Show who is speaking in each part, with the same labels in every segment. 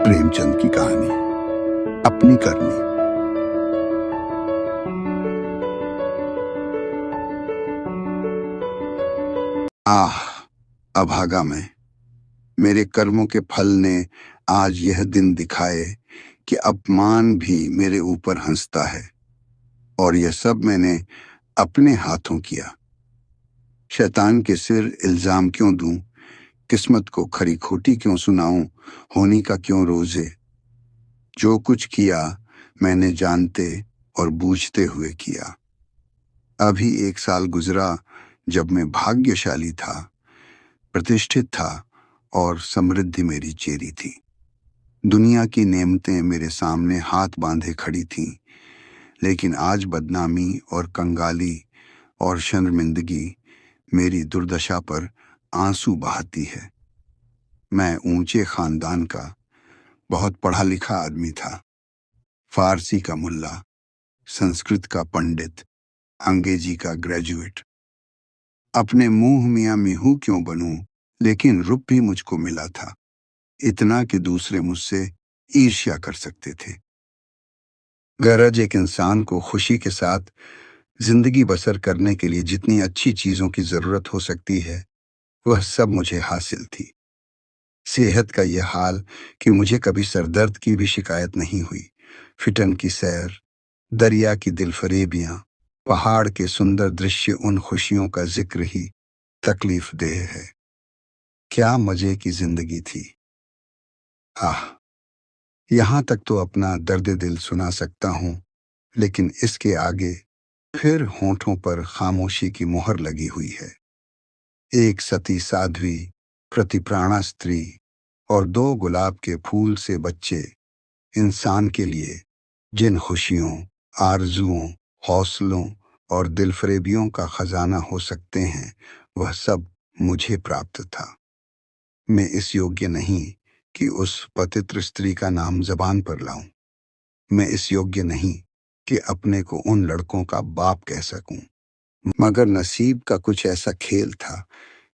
Speaker 1: प्रेमचंद की कहानी अपनी करनी। आह, अभागा मैं, मेरे कर्मों के फल ने आज यह दिन दिखाए कि अपमान भी मेरे ऊपर हंसता है, और यह सब मैंने अपने हाथों किया। शैतान के सिर इल्जाम क्यों दूं, किस्मत को खरी खोटी क्यों सुनाऊं, होनी का क्यों रोजे। जो कुछ किया मैंने जानते और बूझते हुए किया। अभी 1 साल गुजरा जब मैं भाग्यशाली था, प्रतिष्ठित था और समृद्धि मेरी चेरी थी। दुनिया की नेमतें मेरे सामने हाथ बांधे खड़ी थीं, लेकिन आज बदनामी और कंगाली और शर्मिंदगी मेरी दुर्दशा पर आंसू बहाती है। मैं ऊंचे खानदान का बहुत पढ़ा लिखा आदमी था, फारसी का मुल्ला, संस्कृत का पंडित, अंग्रेजी का ग्रेजुएट। अपने मुंह मियां मीहू क्यों बनूं, लेकिन रुप भी मुझको मिला था, इतना कि दूसरे मुझसे ईर्ष्या कर सकते थे। गरज एक इंसान को खुशी के साथ जिंदगी बसर करने के लिए जितनी अच्छी चीजों की जरूरत हो सकती है, वह सब मुझे हासिल थी। सेहत का यह हाल कि मुझे कभी सरदर्द की भी शिकायत नहीं हुई। फिटन की सैर, दरिया की दिलफरेबियां, पहाड़ के सुंदर दृश्य, उन खुशियों का जिक्र ही तकलीफ देह है। क्या मजे की जिंदगी थी। आह, यहां तक तो अपना दर्द दिल सुना सकता हूं, लेकिन इसके आगे फिर होंठों पर खामोशी की मोहर लगी हुई है। एक सती साध्वी, प्रतिप्राणा स्त्री और 2 गुलाब के फूल से बच्चे इंसान के लिए जिन खुशियों, आरजुओं, हौसलों और दिलफरेबियों का खजाना हो सकते हैं, वह सब मुझे प्राप्त था। मैं इस योग्य नहीं कि उस पतित्र स्त्री का नाम जबान पर लाऊं। मैं इस योग्य नहीं कि अपने को उन लड़कों का बाप कह सकूं। मगर नसीब का कुछ ऐसा खेल था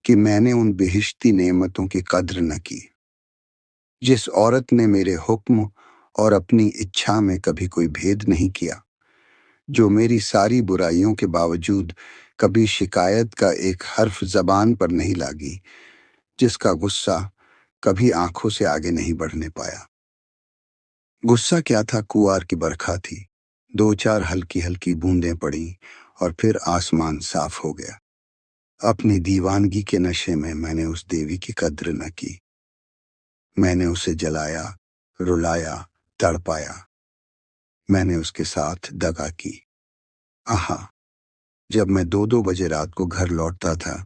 Speaker 1: कि मैंने उन बेहिश्ती नेमतों की कद्र न की। जिस औरत ने मेरे हुक्म और अपनी इच्छा में कभी कोई भेद नहीं किया, जो मेरी सारी बुराइयों के बावजूद कभी शिकायत का एक हर्फ जबान पर नहीं लागी, जिसका गुस्सा कभी आंखों से आगे नहीं बढ़ने पाया। गुस्सा क्या था, कुआर की बरखा थी। 2-4 हल्की हल्की बूंदें पड़ी और फिर आसमान साफ हो गया। अपनी दीवानगी के नशे में मैंने उस देवी की कद्र न की। मैंने उसे जलाया, रुलाया, तड़पाया। मैंने उसके साथ दगा की। आहा, जब मैं 2-2 बजे रात को घर लौटता था,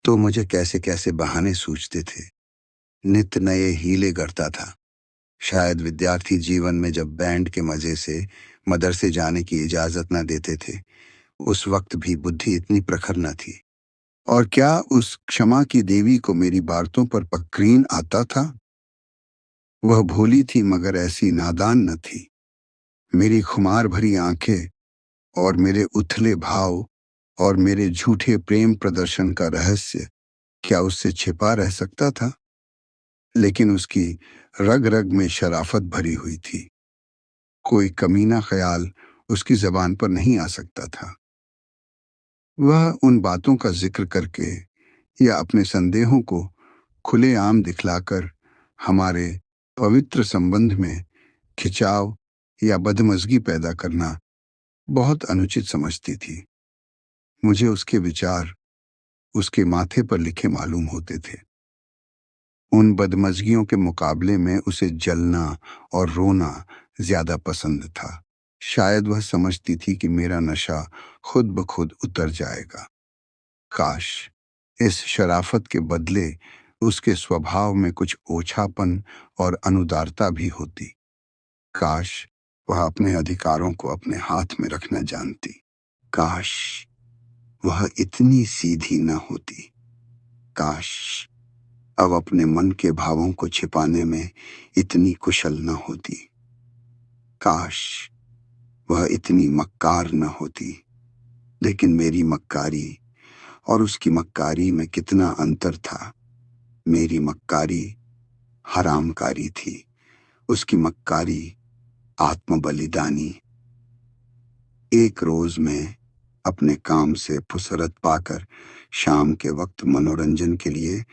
Speaker 1: तो मुझे कैसे कैसे बहाने सूझते थे। नित नए हीले गढ़ता था। शायद विद्यार्थी जीवन में जब बैंड के मजे से मदरसे जाने की इजाजत न देते थे, उस वक्त भी बुद्धि इतनी प्रखर न थी। और क्या उस क्षमा की देवी को मेरी बातों पर पक्रीन आता था? वह भोली थी मगर ऐसी नादान न थी। मेरी खुमार भरी आंखें और मेरे उथले भाव और मेरे झूठे प्रेम प्रदर्शन का रहस्य क्या उससे छिपा रह सकता था? लेकिन उसकी रग रग में शराफत भरी हुई थी। कोई कमीना ख्याल उसकी जबान पर नहीं आ सकता था। वह उन बातों का जिक्र करके या अपने संदेहों को खुलेआम दिखलाकर हमारे पवित्र संबंध में खिंचाव या बदमज़गी पैदा करना बहुत अनुचित समझती थी। मुझे उसके विचार उसके माथे पर लिखे मालूम होते थे। उन बदमज़गियों के मुकाबले में उसे जलना और रोना ज्यादा पसंद था। शायद वह समझती थी कि मेरा नशा खुद ब खुद उतर जाएगा। काश इस शराफत के बदले उसके स्वभाव में कुछ ओछापन और अनुदारता भी होती। काश वह अपने अधिकारों को अपने हाथ में रखना जानती। काश वह इतनी सीधी न होती। काश अब अपने मन के भावों को छिपाने में इतनी कुशल न होती। काश वह इतनी मक्कार न होती। लेकिन मेरी मक्कारी और उसकी मक्कारी में कितना अंतर था। मेरी मक्कारी हरामकारी थी उसकी मक्कारी, आत्म बलिदानी। एक रोज मैं अपने काम से फुसरत पाकर शाम के वक्त मनोरंजन के लिए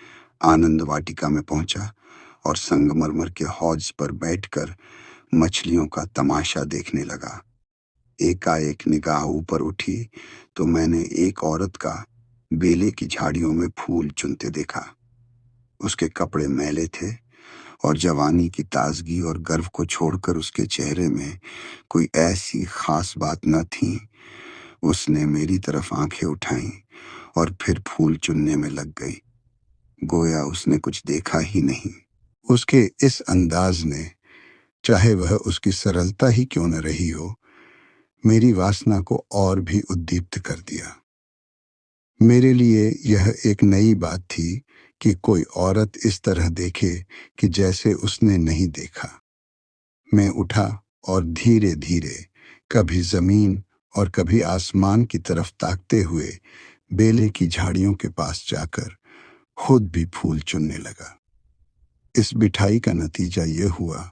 Speaker 1: आनंद वाटिका में पहुंचा और संगमरमर के हौज पर बैठकर मछलियों का तमाशा देखने लगा। एकाएक निगाह ऊपर उठी तो मैंने एक औरत का बेले की झाड़ियों में फूल चुनते देखा। उसके कपड़े मैले थे और जवानी की ताजगी और गर्व को छोड़कर उसके चेहरे में कोई ऐसी खास बात न थी। उसने मेरी तरफ आंखें उठाईं और फिर फूल चुनने में लग गई, गोया उसने कुछ देखा ही नहीं। उसके इस अंदाज ने, चाहे वह उसकी सरलता ही क्यों न रही हो, मेरी वासना को और भी उद्दीप्त कर दिया। मेरे लिए यह एक नई बात थी कि कोई औरत इस तरह देखे कि जैसे उसने नहीं देखा। मैं उठा और धीरे धीरे कभी जमीन और कभी आसमान की तरफ ताकते हुए बेले की झाड़ियों के पास जाकर खुद भी फूल चुनने लगा। इस बिठाई का नतीजा यह हुआ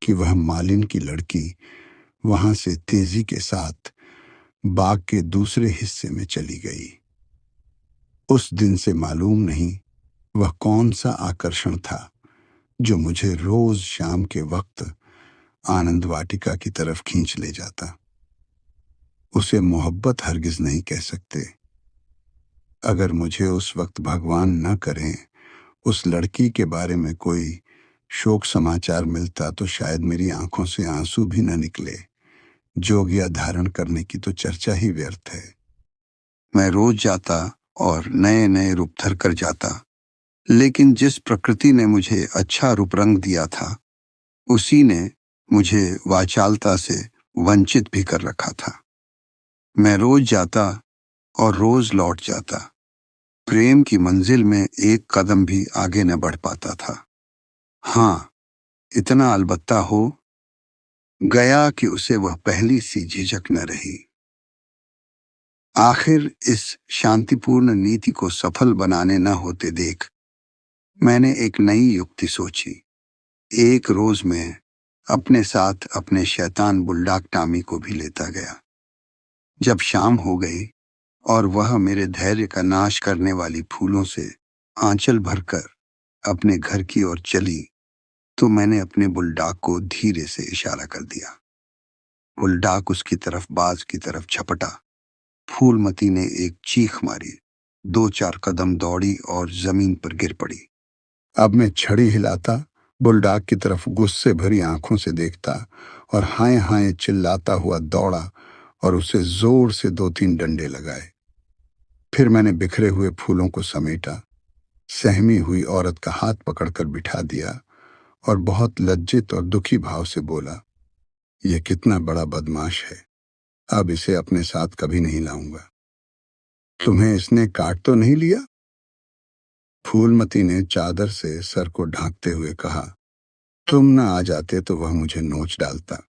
Speaker 1: कि वह मालिन की लड़की वहां से तेजी के साथ बाग के दूसरे हिस्से में चली गई। उस दिन से मालूम नहीं वह कौन सा आकर्षण था जो मुझे रोज शाम के वक्त आनंद वाटिका की तरफ खींच ले जाता। उसे मोहब्बत हरगिज नहीं कह सकते। अगर मुझे उस वक्त भगवान न करें उस लड़की के बारे में कोई शोक समाचार मिलता तो शायद मेरी आंखों से आंसू भी न निकले। जोगिया धारण करने की तो चर्चा ही व्यर्थ है। मैं रोज जाता और नए नए रूप धर कर जाता, लेकिन जिस प्रकृति ने मुझे अच्छा रूप रंग दिया था उसी ने मुझे वाचालता से वंचित भी कर रखा था। मैं रोज जाता और रोज लौट जाता, प्रेम की मंजिल में एक कदम भी आगे न बढ़ पाता था। हाँ, इतना अलबत्ता हो गया कि उसे वह पहली सी झिझक न रही। आखिर इस शांतिपूर्ण नीति को सफल बनाने न होते देख मैंने एक नई युक्ति सोची। एक रोज मैं अपने साथ अपने शैतान बुलडाक टामी को भी लेता गया। जब शाम हो गई और वह मेरे धैर्य का नाश करने वाली फूलों से आंचल भरकर अपने घर की ओर चली तो मैंने अपने बुलडाक को धीरे से इशारा कर दिया। बुलडाक उसकी तरफ बाज की तरफ झपटा। फूलमती ने एक चीख मारी, 2-4 कदम दौड़ी और जमीन पर गिर पड़ी। अब मैं छड़ी हिलाता, बुलडाक की तरफ गुस्से भरी आंखों से देखता और हाय हाय चिल्लाता हुआ दौड़ा और उसे जोर से 2-3 डंडे लगाए। फिर मैंने बिखरे हुए फूलों को समेटा, सहमी हुई औरत का हाथ पकड़कर बिठा दिया और बहुत लज्जित और दुखी भाव से बोला, यह कितना बड़ा बदमाश है, अब इसे अपने साथ कभी नहीं लाऊंगा। तुम्हें इसने काट तो नहीं लिया? फूलमती ने चादर से सर को ढांकते हुए कहा, तुम न आ जाते तो वह मुझे नोच डालता।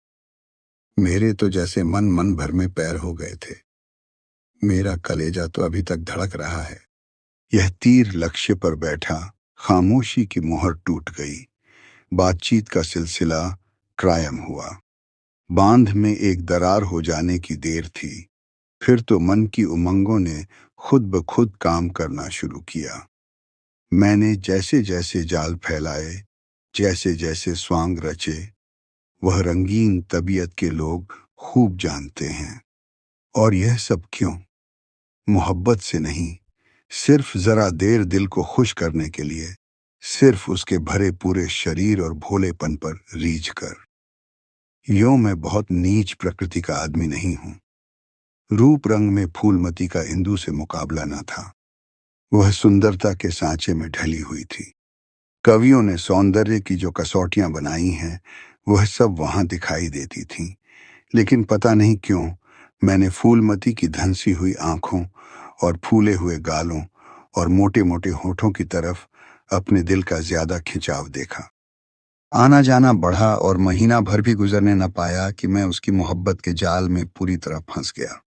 Speaker 1: मेरे तो जैसे मन मन भर में पैर हो गए थे। मेरा कलेजा तो अभी तक धड़क रहा है। यह तीर लक्ष्य पर बैठा, खामोशी की मोहर टूट गई। बातचीत का सिलसिला कायम हुआ। बांध में एक दरार हो जाने की देर थी। फिर तो मन की उमंगों ने खुद ब खुद काम करना शुरू किया। मैंने जैसे जैसे जाल फैलाए, जैसे जैसे स्वांग रचे, वह रंगीन तबीयत के लोग खूब जानते हैं। और यह सब क्यों? मोहब्बत से नहीं, सिर्फ जरा देर दिल को खुश करने के लिए, सिर्फ उसके भरे पूरे शरीर और भोलेपन पर रीझ कर। यूं मैं बहुत नीच प्रकृति का आदमी नहीं हूं। रूप रंग में फूलमती का इंदु से मुकाबला न था। वह सुंदरता के सांचे में ढली हुई थी। कवियों ने सौंदर्य की जो कसौटियां बनाई हैं वह सब वहां दिखाई देती थीं, लेकिन पता नहीं क्यों मैंने फूलमती की धंसी हुई आंखों और फूले हुए गालों और मोटे मोटे होठों की तरफ अपने दिल का ज्यादा खिंचाव देखा। आना जाना बढ़ा और महीना भर भी गुजरने न पाया कि मैं उसकी मोहब्बत के जाल में पूरी तरह फंस गया।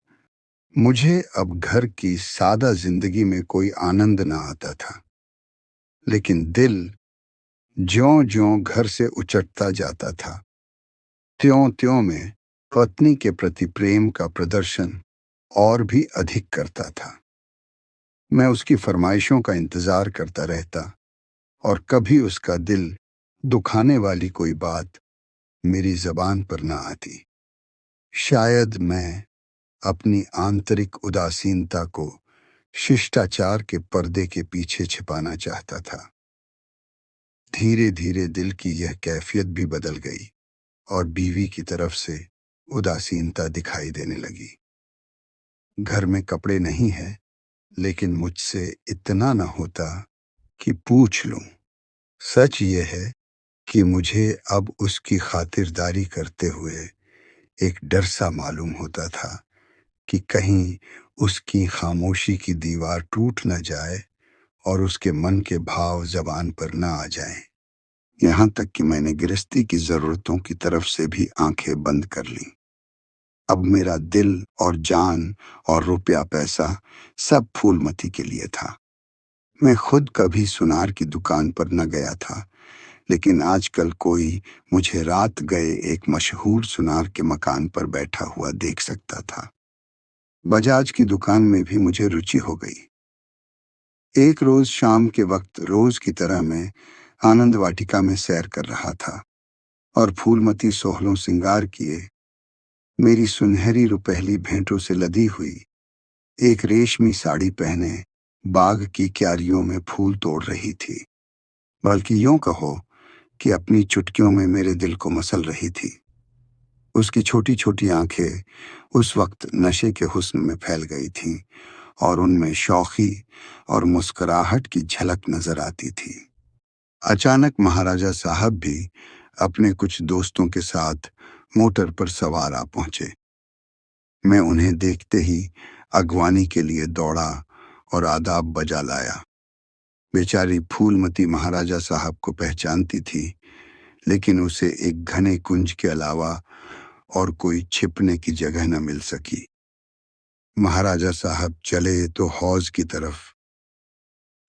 Speaker 1: मुझे अब घर की सादा जिंदगी में कोई आनंद न आता था, लेकिन दिल ज्यों-ज्यों घर से उचटता जाता था, त्यों-त्यों मैं पत्नी के प्रति प्रेम का प्रदर्शन और भी अधिक करता था। मैं उसकी फरमाइशों का इंतज़ार करता रहता और कभी उसका दिल दुखाने वाली कोई बात मेरी ज़बान पर न आती। शायद मैं अपनी आंतरिक उदासीनता को शिष्टाचार के पर्दे के पीछे छिपाना चाहता था। धीरे-धीरे दिल की यह कैफियत भी बदल गई और बीवी की तरफ से उदासीनता दिखाई देने लगी। घर में कपड़े नहीं है, लेकिन मुझसे इतना न होता कि पूछ लूं। सच ये है कि मुझे अब उसकी खातिरदारी करते हुए एक डर सा मालूम होता था कि कहीं उसकी खामोशी की दीवार टूट न जाए और उसके मन के भाव ज़बान पर न आ जाएं। यहाँ तक कि मैंने गृहस्थी की ज़रूरतों की तरफ से भी आंखें बंद कर लीं। अब मेरा दिल और जान और रुपया पैसा सब फूलमती के लिए था। मैं खुद कभी सुनार की दुकान पर न गया था, लेकिन आजकल कोई मुझे रात गए एक मशहूर सुनार के मकान पर बैठा हुआ देख सकता था। बजाज की दुकान में भी मुझे रुचि हो गई। एक रोज शाम के वक्त रोज की तरह मैं आनंद वाटिका में सैर कर रहा था और फूलमती सोहलों सिंगार किए मेरी सुनहरी रुपहली भेंटों से लदी हुई एक रेशमी साड़ी पहने बाग की क्यारियों में फूल तोड़ रही थी, बल्कि यूं कहो कि अपनी चुटकियों में मेरे दिल को मसल रही थी। उसकी छोटी छोटी आंखें उस वक्त नशे के हुस्न में फैल गई थीं और उनमें शौखी और मुस्कुराहट की झलक नजर आती थी। अचानक महाराजा साहब भी अपने कुछ दोस्तों के साथ मोटर पर सवार आ पहुंचे। मैं उन्हें देखते ही अगवानी के लिए दौड़ा और आदाब बजा लाया। बेचारी फूलमती महाराजा साहब को पहचानती थी, लेकिन उसे एक घने कुंज के अलावा और कोई छिपने की जगह न मिल सकी। महाराजा साहब चले तो हौज की तरफ,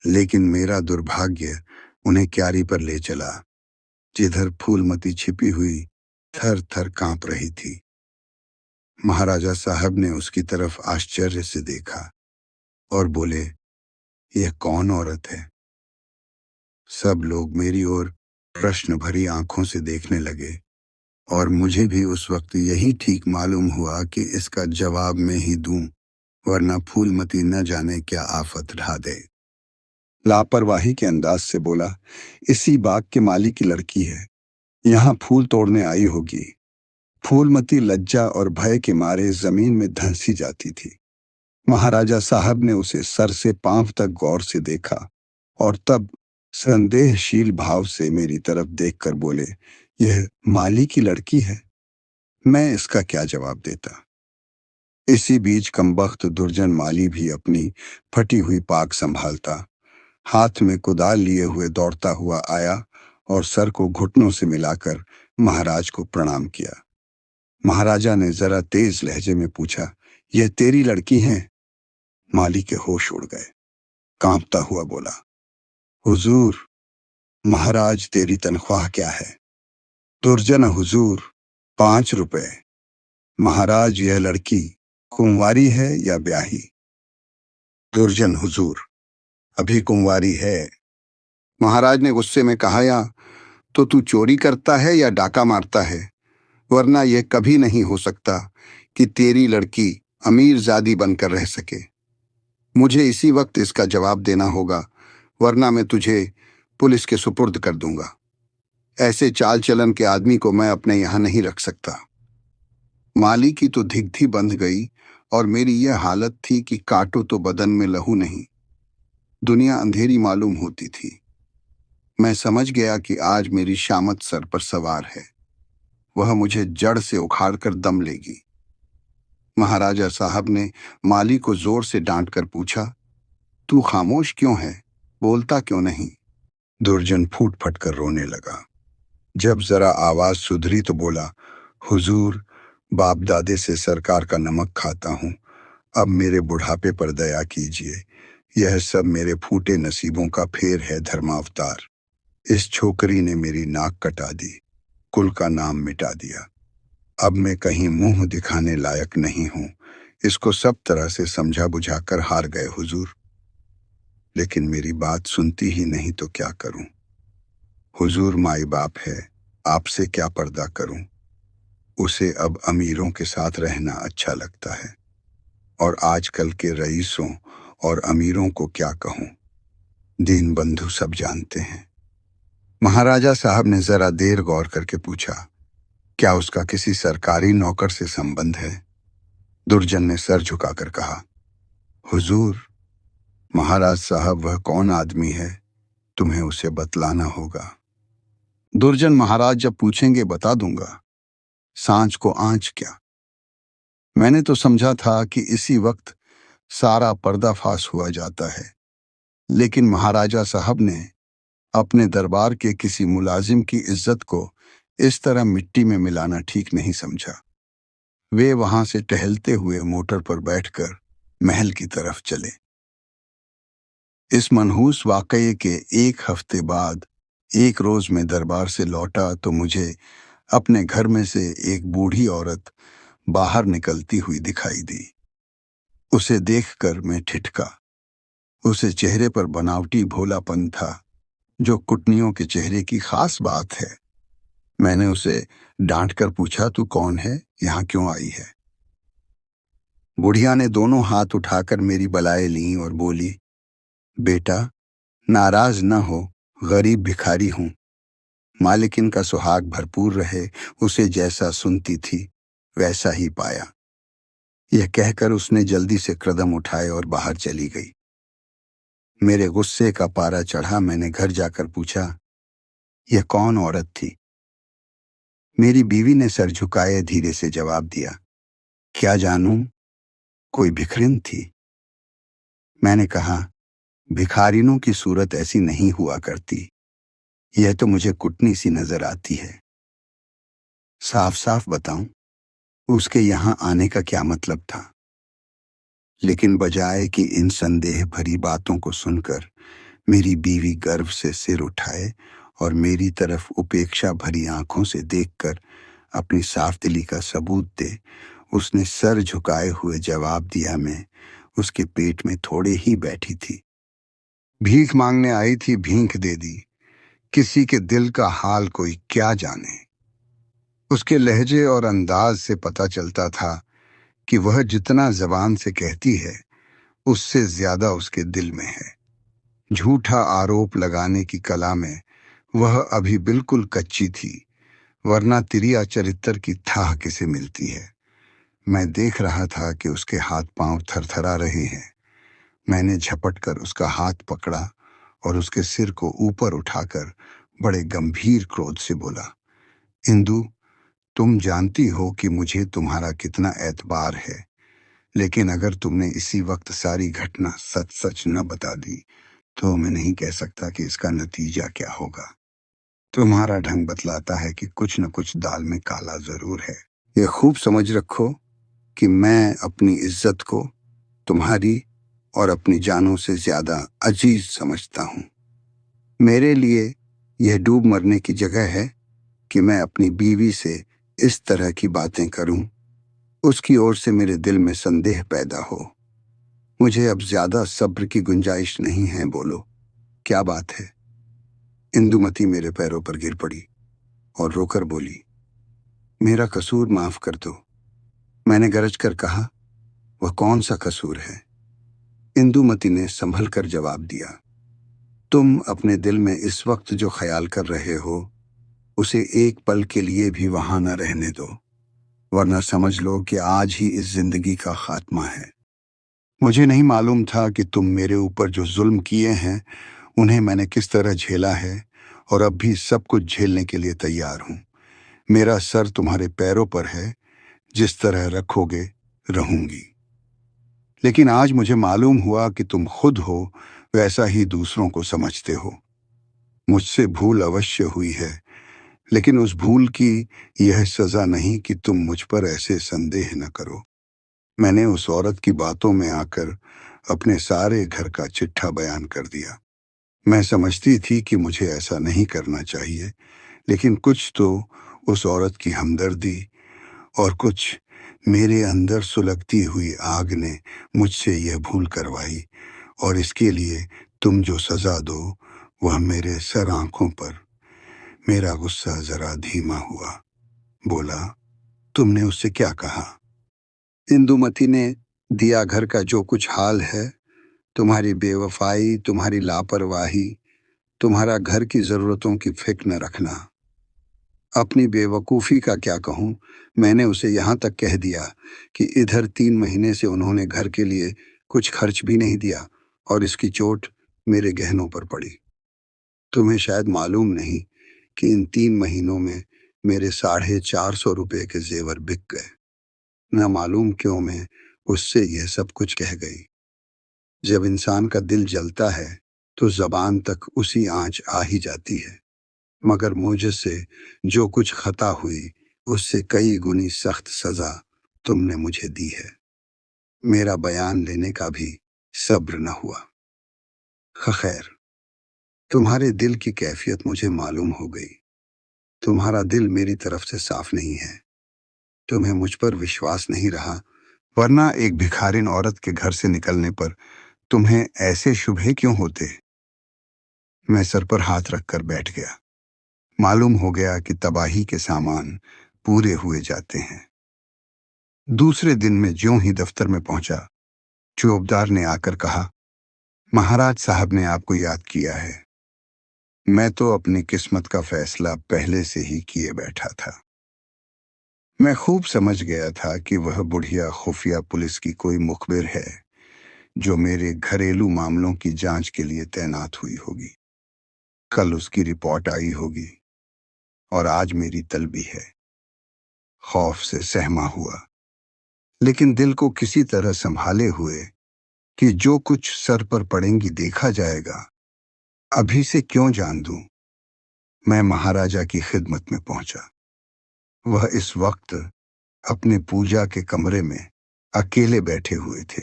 Speaker 1: लेकिन मेरा दुर्भाग्य उन्हें क्यारी पर ले चला, जिधर फूलमती छिपी हुई थर थर कांप रही थी। महाराजा साहब ने उसकी तरफ आश्चर्य से देखा और बोले, यह कौन औरत है? सब लोग मेरी ओर प्रश्न भरी आंखों से देखने लगे और मुझे भी उस वक्त यही ठीक मालूम हुआ कि इसका जवाब मैं ही दूं, वरना फूलमती न जाने क्या आफत ढा दे। लापरवाही के अंदाज से बोला, इसी बाग के माली की लड़की है, यहाँ फूल तोड़ने आई होगी। फूलमती लज्जा और भय के मारे जमीन में धंसी जाती थी। महाराजा साहब ने उसे सर से पांव तक गौर से देखा और तब संदेहशील भाव से मेरी तरफ देखकर बोले, यह माली की लड़की है। मैं इसका क्या जवाब देता। इसी बीच कमबख्त दुर्जन माली भी अपनी फटी हुई पाक संभालता हाथ में कुदाल लिए हुए दौड़ता हुआ आया और सर को घुटनों से मिलाकर महाराज को प्रणाम किया। महाराजा ने जरा तेज लहजे में पूछा, यह तेरी लड़की है? माली के होश उड़ गए। कांपता हुआ बोला, हुजूर, महाराज तेरी तनख्वाह क्या है? दुर्जन हुजूर, 5 रुपए। महाराज, यह लड़की कुंवारी है या ब्याही? दुर्जन हुजूर, अभी कुंवारी है। महाराज ने गुस्से में कहा, या तो तू चोरी करता है या डाका मारता है, वरना यह कभी नहीं हो सकता कि तेरी लड़की अमीरजादी बनकर रह सके। मुझे इसी वक्त इसका जवाब देना होगा, वरना मैं तुझे पुलिस के सुपुर्द कर दूंगा। ऐसे चाल चलन के आदमी को मैं अपने यहां नहीं रख सकता। माली की तो धिकधी बंध गई और मेरी यह हालत थी कि काटो तो बदन में लहू नहीं। दुनिया अंधेरी मालूम होती थी। मैं समझ गया कि आज मेरी शामत सर पर सवार है, वह मुझे जड़ से उखाड़ कर दम लेगी। महाराजा साहब ने माली को जोर से डांट कर पूछा, तू खामोश क्यों है, बोलता क्यों नहीं? दुर्जन फूट फट कर रोने लगा। जब जरा आवाज सुधरी तो बोला, हुजूर, बाप दादे से सरकार का नमक खाता हूं, अब मेरे बुढ़ापे पर दया कीजिए। यह सब मेरे फूटे नसीबों का फेर है धर्मावतार। इस छोकरी ने मेरी नाक कटा दी, कुल का नाम मिटा दिया। अब मैं कहीं मुंह दिखाने लायक नहीं हूं। इसको सब तरह से समझा बुझाकर हार गए हुजूर। लेकिन मेरी बात सुनती ही नहीं तो क्या करूं। हुजूर माई बाप है, आपसे क्या पर्दा करूं। उसे अब अमीरों के साथ रहना अच्छा लगता है, और आजकल के रईसों और अमीरों को क्या कहूं। दीन बंधु सब जानते हैं। महाराजा साहब ने जरा देर गौर करके पूछा, क्या उसका किसी सरकारी नौकर से संबंध है? दुर्जन ने सर झुकाकर कहा, हुजूर, महाराज साहब वह कौन आदमी है, तुम्हें उसे बतलाना होगा। दुर्जन महाराज जब पूछेंगे बता दूंगा। सांझ को आंच क्या। मैंने तो समझा था कि इसी वक्त सारा पर्दाफाश हुआ जाता है, लेकिन महाराजा साहब ने अपने दरबार के किसी मुलाजिम की इज्जत को इस तरह मिट्टी में मिलाना ठीक नहीं समझा। वे वहां से टहलते हुए मोटर पर बैठकर महल की तरफ चले। इस मनहूस वाकये के एक हफ्ते बाद एक रोज मैं दरबार से लौटा तो मुझे अपने घर में से एक बूढ़ी औरत बाहर निकलती हुई दिखाई दी। उसे देखकर मैं ठिठका। उसे चेहरे पर बनावटी भोलापन था, जो कुटनियों के चेहरे की खास बात है। मैंने उसे डांट कर पूछा, तू कौन है, यहां क्यों आई है? बुढ़िया ने दोनों हाथ उठाकर मेरी बलाएं लीं और बोली, बेटा, नाराज न हो, गरीब भिखारी हूं। मालिकिन का सुहाग भरपूर रहे, उसे जैसा सुनती थी वैसा ही पाया। यह कहकर उसने जल्दी से कदम उठाए और बाहर चली गई। मेरे गुस्से का पारा चढ़ा। मैंने घर जाकर पूछा, यह कौन औरत थी? मेरी बीवी ने सर झुकाए धीरे से जवाब दिया, क्या जानूं, कोई भिखरिन थी। मैंने कहा, भिखारिनों की सूरत ऐसी नहीं हुआ करती, यह तो मुझे कुटनी सी नजर आती है। साफ साफ बताऊं, उसके यहां आने का क्या मतलब था? लेकिन बजाय कि इन संदेह भरी बातों को सुनकर मेरी बीवी गर्व से सिर उठाए और मेरी तरफ उपेक्षा भरी आंखों से देखकर अपनी साफ दिली का सबूत दे, उसने सर झुकाए हुए जवाब दिया। मैं उसके पेट में थोड़े ही बैठी थी। भीख मांगने आई थी, भीख दे दी। किसी के दिल का हाल कोई क्या जाने। उसके लहजे और अंदाज से पता चलता था कि वह जितना जबान से कहती है उससे ज्यादा उसके दिल में है। झूठा आरोप लगाने की कला में वह अभी बिल्कुल कच्ची थी, वरना तिरिया चरित्र की थाह किसे मिलती है। मैं देख रहा था कि उसके हाथ पांव थरथरा रहे हैं। मैंने झपट कर उसका हाथ पकड़ा और उसके सिर को ऊपर उठाकर बड़े गंभीर क्रोध से बोला, इंदु, तुम जानती हो कि मुझे तुम्हारा कितना एतबार है, लेकिन अगर तुमने इसी वक्त सारी घटना सच सच न बता दी तो मैं नहीं कह सकता कि इसका नतीजा क्या होगा। तुम्हारा ढंग बतलाता है कि कुछ न कुछ दाल में काला जरूर है। यह खूब समझ रखो कि मैं अपनी इज्जत को तुम्हारी और अपनी जानों से ज्यादा अजीज समझता हूं। मेरे लिए यह डूब मरने की जगह है कि मैं अपनी बीवी से इस तरह की बातें करूं, उसकी ओर से मेरे दिल में संदेह पैदा हो। मुझे अब ज्यादा सब्र की गुंजाइश नहीं है। बोलो, क्या बात है? इंदुमती मेरे पैरों पर गिर पड़ी और रोकर बोली, मेरा कसूर माफ कर दो। मैंने गरज कर कहा, वह कौन सा कसूर है? इंदुमती ने संभल कर जवाब दिया, तुम अपने दिल में इस वक्त जो ख्याल कर रहे हो उसे एक पल के लिए भी वहां न रहने दो, वरना समझ लो कि आज ही इस जिंदगी का खात्मा है। मुझे नहीं मालूम था कि तुम मेरे ऊपर जो जुल्म किए हैं उन्हें मैंने किस तरह झेला है, और अब भी सब कुछ झेलने के लिए तैयार हूं। मेरा सर तुम्हारे पैरों पर है, जिस तरह रखोगे रहूंगी। लेकिन आज मुझे मालूम हुआ कि तुम खुद हो वैसा ही दूसरों को समझते हो। मुझसे भूल अवश्य हुई है, लेकिन उस भूल की यह सजा नहीं कि तुम मुझ पर ऐसे संदेह न करो। मैंने उस औरत की बातों में आकर अपने सारे घर का चिट्ठा बयान कर दिया। मैं समझती थी कि मुझे ऐसा नहीं करना चाहिए, लेकिन कुछ तो उस औरत की हमदर्दी और कुछ मेरे अंदर सुलगती हुई आग ने मुझसे यह भूल करवाई, और इसके लिए तुम जो सजा दो वह मेरे सर आंखों पर। मेरा गुस्सा जरा धीमा हुआ। बोला, तुमने उससे क्या कहा? इंदुमती ने दिया घर का जो कुछ हाल है, तुम्हारी बेवफाई, तुम्हारी लापरवाही, तुम्हारा घर की जरूरतों की फिक्र न रखना। अपनी बेवकूफ़ी का क्या कहूँ, मैंने उसे यहाँ तक कह दिया कि इधर 3 महीने से उन्होंने घर के लिए कुछ खर्च भी नहीं दिया, और इसकी चोट मेरे गहनों पर पड़ी। तुम्हें शायद मालूम नहीं कि इन 3 महीनों में मेरे 450 रुपये के जेवर बिक गए। न मालूम क्यों मैं उससे यह सब कुछ कह गई। जब इंसान का दिल जलता है तो जबान तक उसी आंच आ ही जाती है, मगर मुझसे जो कुछ खता हुई उससे कई गुनी सख्त सजा तुमने मुझे दी है। मेरा बयान लेने का भी सब्र न हुआ। खैर, तुम्हारे दिल की कैफियत मुझे मालूम हो गई। तुम्हारा दिल मेरी तरफ से साफ नहीं है। तुम्हें मुझ पर विश्वास नहीं रहा, वरना एक भिखारिन औरत के घर से निकलने पर तुम्हें ऐसे शुभे क्यों होते? मैं सर पर हाथ रखकर बैठ गया। मालूम हो गया कि तबाही के सामान पूरे हुए जाते हैं। दूसरे दिन में ज्यों ही दफ्तर में पहुंचा, चौबदार ने आकर कहा, महाराज साहब ने आपको याद किया है। मैं तो अपनी किस्मत का फैसला पहले से ही किए बैठा था। मैं खूब समझ गया था कि वह बुढ़िया खुफिया पुलिस की कोई मुखबिर है जो मेरे घरेलू मामलों की जांच के लिए तैनात हुई होगी। कल उसकी रिपोर्ट आई होगी और आज मेरी तलबी है। खौफ से सहमा हुआ, लेकिन दिल को किसी तरह संभाले हुए कि जो कुछ सर पर पड़ेंगी देखा जाएगा, अभी से क्यों जान दूं, मैं महाराजा की खिदमत में पहुंचा। वह इस वक्त अपने पूजा के कमरे में अकेले बैठे हुए थे।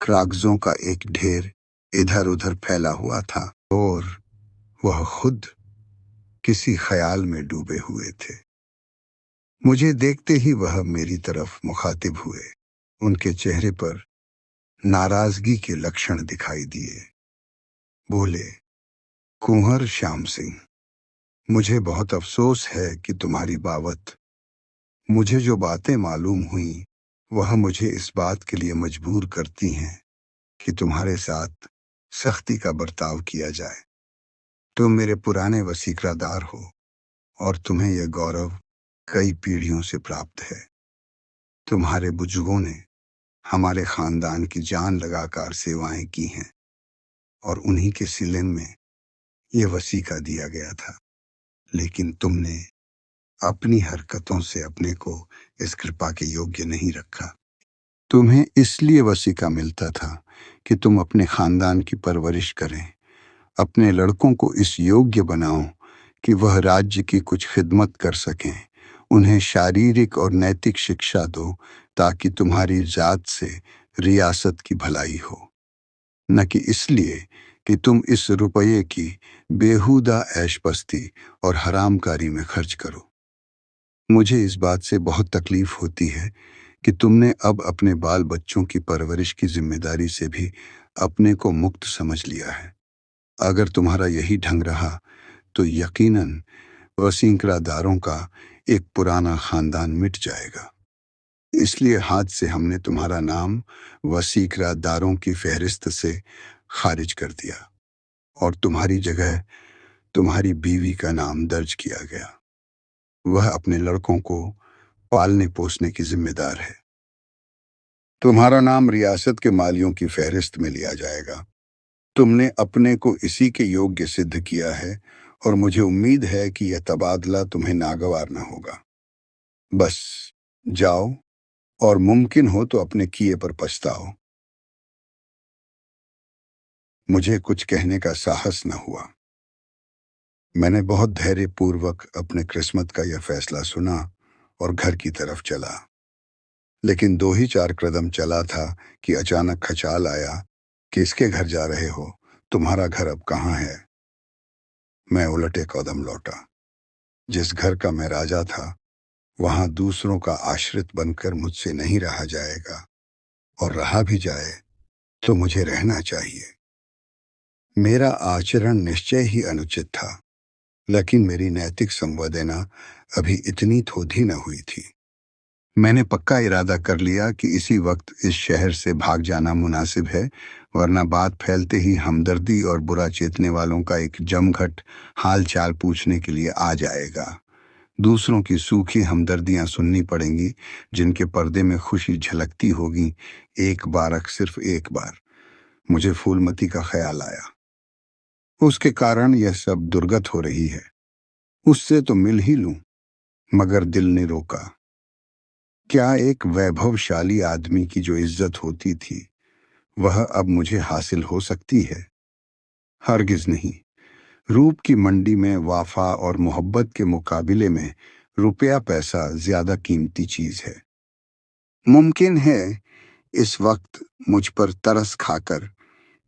Speaker 1: कागजों का एक ढेर इधर उधर फैला हुआ था और वह खुद किसी ख्याल में डूबे हुए थे। मुझे देखते ही वह मेरी तरफ मुखातिब हुए। उनके चेहरे पर नाराजगी के लक्षण दिखाई दिए। बोले, कुंवर श्याम सिंह, मुझे बहुत अफसोस है कि तुम्हारी बाबत मुझे जो बातें मालूम हुई वह मुझे इस बात के लिए मजबूर करती हैं कि तुम्हारे साथ सख्ती का बर्ताव किया जाए। तुम मेरे पुराने वसीकरादार हो और तुम्हें यह गौरव कई पीढ़ियों से प्राप्त है। तुम्हारे बुजुर्गों ने हमारे खानदान की जान लगाकर सेवाएं की हैं और उन्हीं के सिले में यह वसीका दिया गया था। लेकिन तुमने अपनी हरकतों से अपने को इस कृपा के योग्य नहीं रखा। तुम्हें इसलिए वसीका मिलता था कि तुम अपने खानदान की परवरिश करें, अपने लड़कों को इस योग्य बनाओ कि वह राज्य की कुछ खिदमत कर सकें, उन्हें शारीरिक और नैतिक शिक्षा दो ताकि तुम्हारी जात से रियासत की भलाई हो, न कि इसलिए कि तुम इस रुपये की बेहुदा ऐशपस्ती और हरामकारी में खर्च करो। मुझे इस बात से बहुत तकलीफ होती है कि तुमने अब अपने बाल बच्चों की परवरिश की जिम्मेदारी से भी अपने को मुक्त समझ लिया है। अगर तुम्हारा यही ढंग रहा तो यकीनन वसीकरादारों का एक पुराना खानदान मिट जाएगा। इसलिए हाथ से हमने तुम्हारा नाम वसीकरादारों की फहरिस्त से खारिज कर दिया और तुम्हारी जगह तुम्हारी बीवी का नाम दर्ज किया गया। वह अपने लड़कों को पालने पोसने की जिम्मेदार है। तुम्हारा नाम रियासत के मालियों की फहरिस्त में लिया जाएगा। तुमने अपने को इसी के योग्य सिद्ध किया है और मुझे उम्मीद है कि यह तबादला तुम्हें नागवार न होगा। बस जाओ और मुमकिन हो तो अपने किए पर पछताओ। मुझे कुछ कहने का साहस न हुआ। मैंने बहुत धैर्यपूर्वक अपने किस्मत का यह फैसला सुना और घर की तरफ चला। लेकिन 2 ही 4 कदम चला था कि अचानक खचाल आया कि इसके घर जा रहे हो तुम्हारा घर अब कहाँ है? मैं उलटे कदम लौटा। जिस घर का मैं राजा था, वहां दूसरों का आश्रित बनकर मुझसे नहीं रहा जाएगा, और रहा भी जाए तो मुझे रहना चाहिए। मेरा आचरण निश्चय ही अनुचित था, लेकिन मेरी नैतिक संवेदना अभी इतनी थोथी न हुई थी। मैंने पक्का इरादा कर लिया कि इसी वक्त इस शहर से भाग जाना मुनासिब है, वरना बात फैलते ही हमदर्दी और बुरा चेतने वालों का एक जमघट हाल चाल पूछने के लिए आ जाएगा। दूसरों की सूखी हमदर्दियां सुननी पड़ेंगी, जिनके पर्दे में खुशी झलकती होगी। एक बारक सिर्फ एक बार मुझे फूलमती का ख्याल आया। उसके कारण यह सब दुर्गत हो रही है। उससे तो मिल ही लूं, मगर दिल ने रोका। क्या एक वैभवशाली आदमी की जो इज्जत होती थी, वह अब मुझे हासिल हो सकती है? हरगिज नहीं। रूप की मंडी में वाफा और मोहब्बत के मुकाबले में रुपया पैसा ज्यादा कीमती चीज है। मुमकिन है इस वक्त मुझ पर तरस खाकर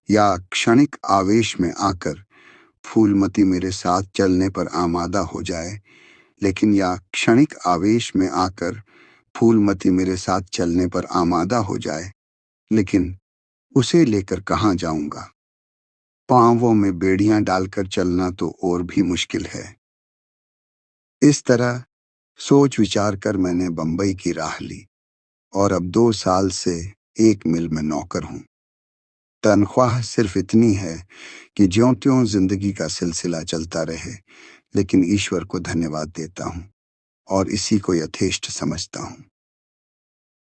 Speaker 1: या क्षणिक आवेश में आकर फूलमती मेरे साथ चलने पर आमादा हो जाए, लेकिन या क्षणिक आवेश में आकर फूलमती मेरे साथ चलने पर आमादा हो जाए, लेकिन उसे लेकर कहाँ जाऊंगा? पांवों में बेड़ियां डालकर चलना तो और भी मुश्किल है। इस तरह सोच विचार कर मैंने बंबई की राह ली, और अब 2 साल से एक मिल में नौकर हूं। तनख्वाह सिर्फ इतनी है कि ज्यों-त्यों जिंदगी का सिलसिला चलता रहे, लेकिन ईश्वर को धन्यवाद देता हूं और इसी को यथेष्ट समझता हूं।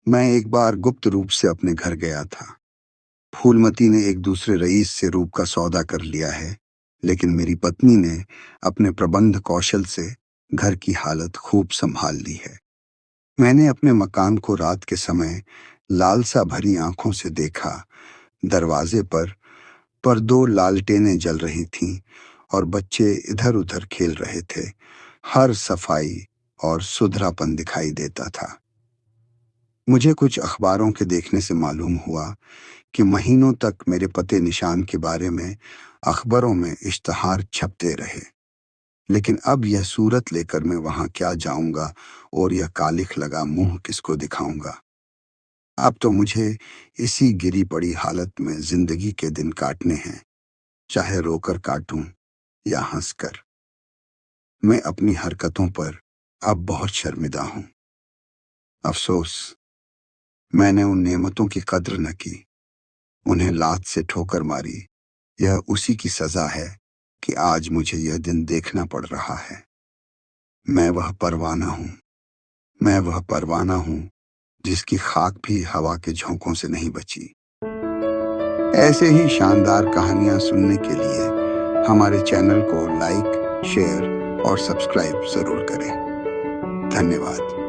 Speaker 1: मैं एक बार गुप्त रूप से अपने घर गया था। फूलमती ने एक दूसरे रईस से रूप का सौदा कर लिया है, लेकिन मेरी पत्नी ने अपने प्रबंध कौशल से घर की हालत खूब संभाल ली है। मैंने अपने मकान को रात के समय लालसा भरी आंखों से देखा। दरवाजे पर 2 लालटेनें जल रही थीं और बच्चे इधर उधर खेल रहे थे। हर सफाई और सुधरापन दिखाई देता था। मुझे कुछ अखबारों के देखने से मालूम हुआ कि महीनों तक मेरे पते निशान के बारे में अखबारों में इश्तहार छपते रहे, लेकिन अब यह सूरत लेकर मैं वहां क्या जाऊंगा और यह कालिख लगा मुंह किसको दिखाऊंगा? अब तो मुझे इसी गिरी पड़ी हालत में जिंदगी के दिन काटने हैं, चाहे रोकर काटूं या हंसकर। मैं अपनी हरकतों पर अब बहुत शर्मिंदा हूं। अफसोस, मैंने उन नेमतों की कद्र न की, उन्हें लात से ठोकर मारी। यह उसी की सजा है कि आज मुझे यह दिन देखना पड़ रहा है। मैं वह परवाना हूं, मैं वह परवाना हूं जिसकी खाक भी हवा के झोंकों से नहीं बची। ऐसे ही शानदार कहानियां सुनने के लिए हमारे चैनल को लाइक, शेयर और सब्सक्राइब जरूर करें। धन्यवाद।